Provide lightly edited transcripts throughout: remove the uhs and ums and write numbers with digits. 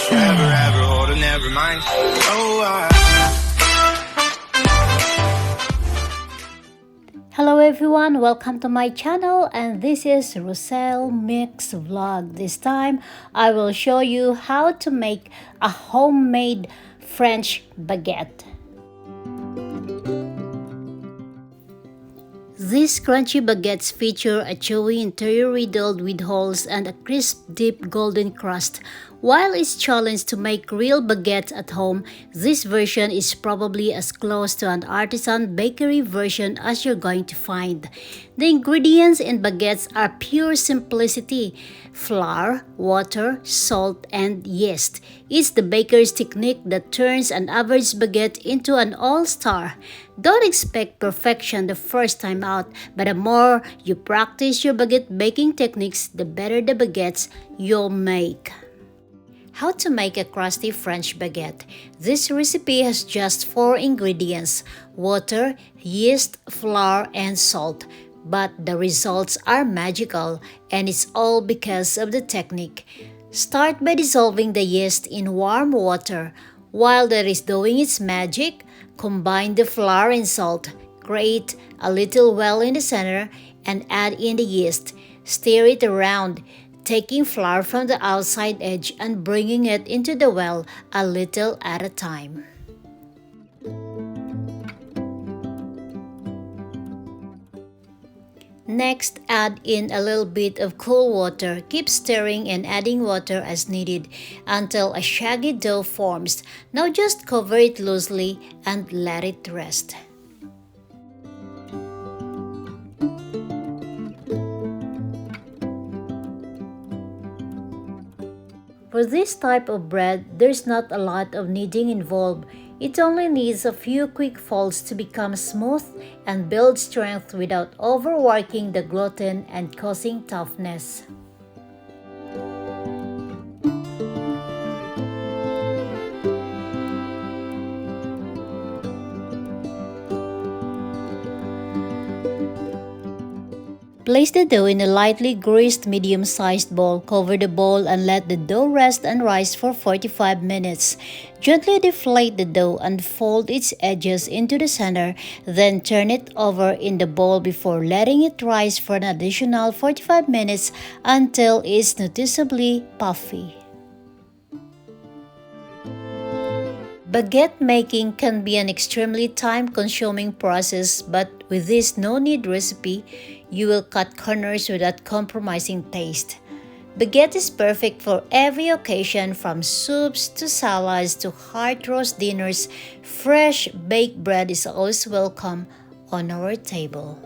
last forever, ever, hold it, never mind. Oh, Hello everyone, welcome to my channel, and this is Roselle Mix Vlog. This time I will show you how to make a homemade French baguette. These crunchy baguettes feature a chewy interior riddled with holes and a crisp, deep golden crust. While it's challenged to make real baguettes at home, this version is probably as close to an artisan bakery version as you're going to find. The ingredients in baguettes are pure simplicity: flour, water, salt, and yeast. It's the baker's technique that turns an average baguette into an all-star. Don't expect perfection the first time out, but the more you practice your baguette baking techniques, the better the baguettes you'll make. How to make a crusty French baguette. This recipe has just 4 ingredients: water, yeast, flour, and salt. But the results are magical, and it's all because of the technique. Start by dissolving the yeast in warm water. While that is doing its magic, combine the flour and salt. Create a little well in the center and add in the yeast. Stir it around, taking flour from the outside edge and bringing it into the well a little at a time. Next, add in a little bit of cool water. Keep stirring and adding water as needed until a shaggy dough forms. Now just cover it loosely and let it rest. For this type of bread, there's not a lot of kneading involved. It only needs a few quick folds to become smooth and build strength without overworking the gluten and causing toughness. Place the dough in a lightly greased medium-sized bowl. Cover the bowl and let the dough rest and rise for 45 minutes. Gently deflate the dough and fold its edges into the center, then turn it over in the bowl before letting it rise for an additional 45 minutes until it's noticeably puffy. Baguette making can be an extremely time-consuming process, but with this no-knead recipe, you will cut corners without compromising taste. Baguette is perfect for every occasion, from soups to salads to heart roast dinners. Fresh baked bread is always welcome on our table.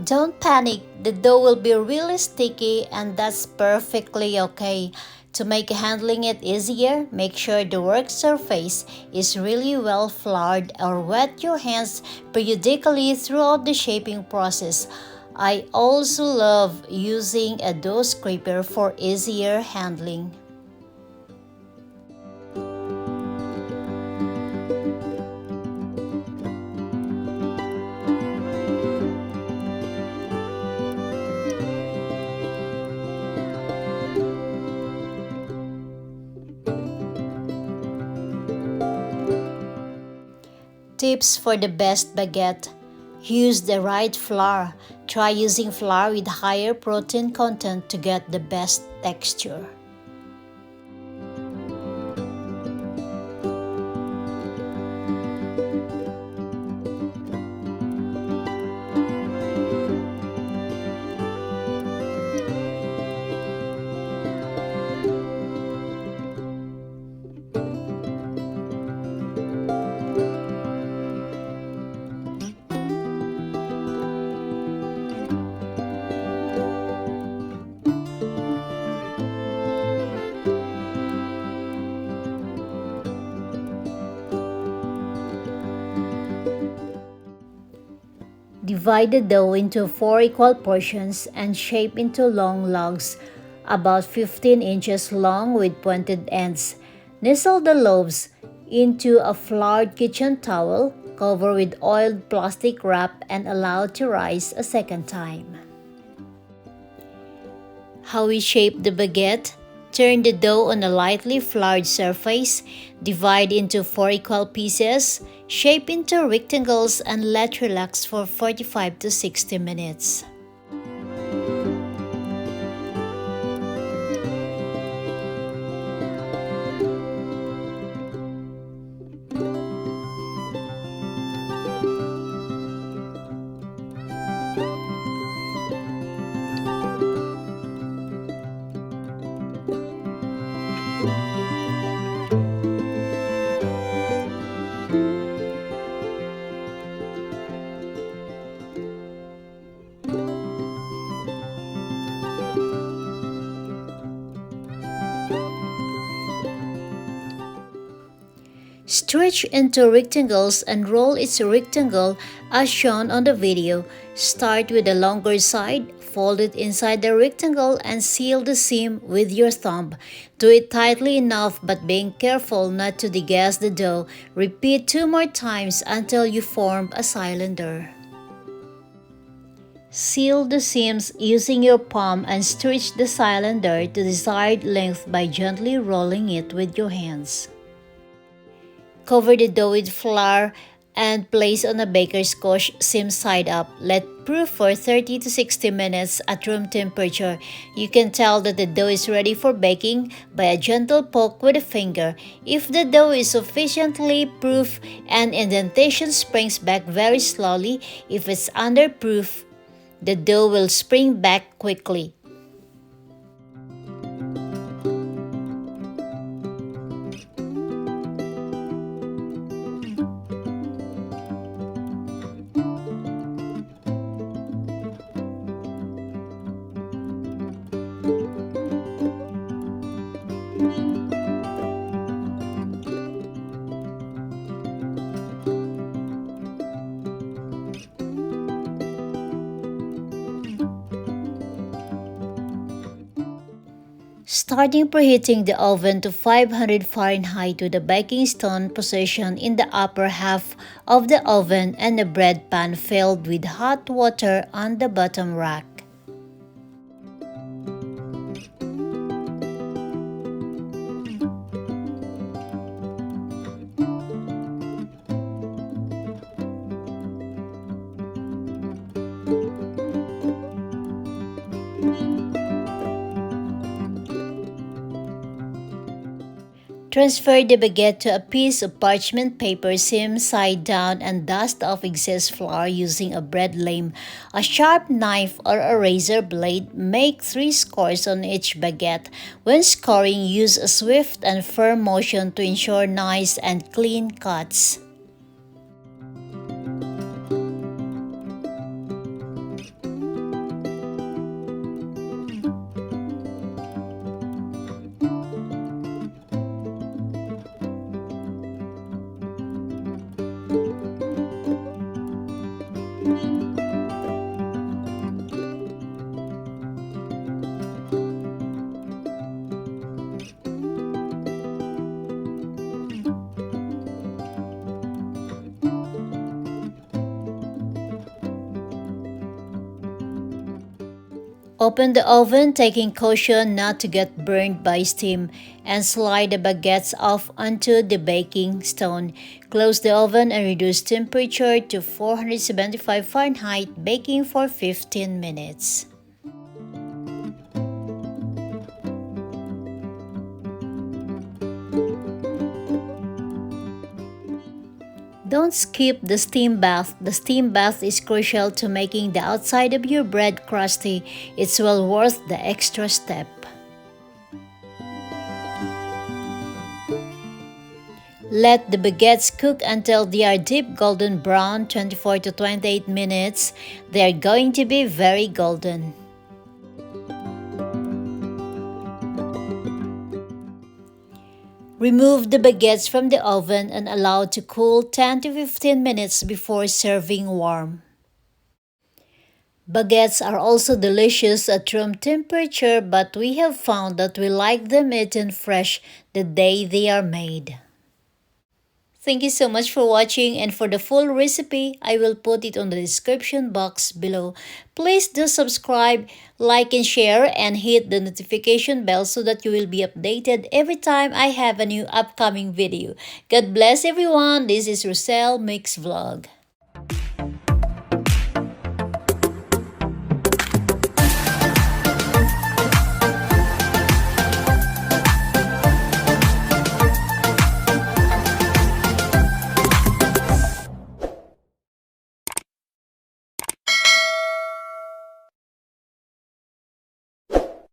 Don't panic, the dough will be really sticky, and that's perfectly okay. To make handling it easier, make sure the work surface is really well floured or wet your hands periodically throughout the shaping process. I also love using a dough scraper for easier handling. Tips for the best baguette: use the right flour. Try using flour with higher protein content to get the best texture. Divide the dough into 4 equal portions and shape into long logs about 15 inches long with pointed ends. Nestle the loaves into a floured kitchen towel, cover with oiled plastic wrap, and allow to rise a second time. How we shape the baguette? Turn the dough on a lightly floured surface, divide into 4 equal pieces, shape into rectangles, and let relax for 45 to 60 minutes. Stretch into rectangles and roll its rectangle as shown on the video. Start with the longer side, fold it inside the rectangle, and seal the seam with your thumb. Do it tightly enough but being careful not to degas the dough. Repeat 2 more times until you form a cylinder. Seal the seams using your palm and stretch the cylinder to desired length by gently rolling it with your hands. Cover the dough with flour and place on a baker's squash seam side up. Let proof for 30 to 60 minutes at room temperature. You can tell that the dough is ready for baking by a gentle poke with a finger. If the dough is sufficiently proof and indentation springs back very slowly, if it's under proof, the dough will spring back quickly. Starting preheating the oven to 500 Fahrenheit with the baking stone positioned in the upper half of the oven and a bread pan filled with hot water on the bottom rack. Transfer the baguette to a piece of parchment paper seam side down and dust off excess flour using a bread lame, a sharp knife, or a razor blade. Make 3 scores on each baguette. When scoring, use a swift and firm motion to ensure nice and clean cuts. Open the oven, taking caution not to get burned by steam, and slide the baguettes off onto the baking stone. Close the oven and reduce temperature to 475 Fahrenheit, baking for 15 minutes. Don't skip the steam bath. The steam bath is crucial to making the outside of your bread crusty. It's well worth the extra step. Let the baguettes cook until they are deep golden brown, 24 to 28 minutes. They are going to be very golden. Remove the baguettes from the oven and allow to cool 10 to 15 minutes before serving warm. Baguettes are also delicious at room temperature, but we have found that we like them eaten fresh the day they are made. Thank you so much for watching, and for the full recipe, I will put it on the description box below. Please do subscribe, like and share, and hit the notification bell so that you will be updated every time I have a new upcoming video. God bless everyone. This is Roselle Mix Vlog.